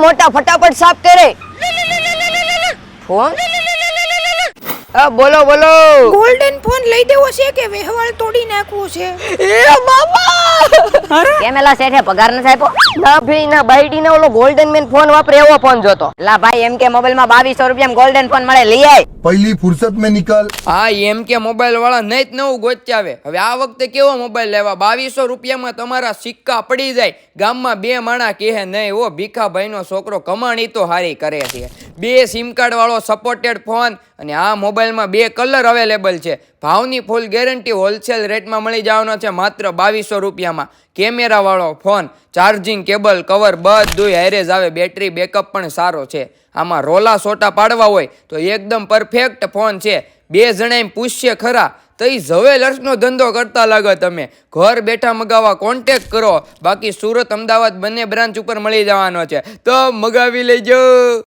મોટા ફટાફટ સાફ કરે ફોન બોલો બોલો ગોલ્ડન ફોન લઈ દેવો છે કે વેહવાળ તોડી નાખવો છે? એ બાબા કેમેલા શેઠે પગાર ન આપ્યો ના ભાઈ ના બાઈડી ને ઓલો ગોલ્ડન મેન ફોન વાપરે એવો ફોન જોતો લા ભાઈ એમ કે મોબાઈલ માં 2200 રૂપિયામાં ગોલ્ડન ફોન મળે લઈ આય पहली फुर्सत में निकल। હા એમ કે મોબાઈલ વાળા નહીં જ નવું ગોચ્યાવે. હવે આ વખતે કેવો મોબાઈલ લેવા? 2200 રૂપિયામાં તમારા સિક્કા પડી જાય. ગામમાં બે માણા કહે નહીં ઓ ભીખાભાઈ નો છોકરો કમાણી તો હારી કરે છે. 2 સિમ કાર્ડ વાળો સપોર્ટેડ ફોન અને આ મોબાઈલમાં 2 કલર અવેલેબલ છે. ભાવની ફૂલ ગેરંટી હોલસેલ રેટમાં મળી જવાનો છે માત્ર 2200 રૂપિયામાં. કેમેરા વાળો ફોન, ચાર્જિંગ કેબલ, કવર બધું હારે જ આવે. બેટરી બેકઅપ પણ સારો છે. આમાં રોલા સોટા પાડવા હોય તો એકદમ પરફેક્ટ ફોન છે. 2 જણા એમ પૂછશે ખરા તો એ જવેલર્સનો ધંધો કરતા લાગો તમે. ઘર બેઠા મગાવવા કોન્ટેક્ટ કરો. બાકી સુરત અમદાવાદ બંને બ્રાન્ચ ઉપર મળી જવાનો છે તો મગાવી લેજો.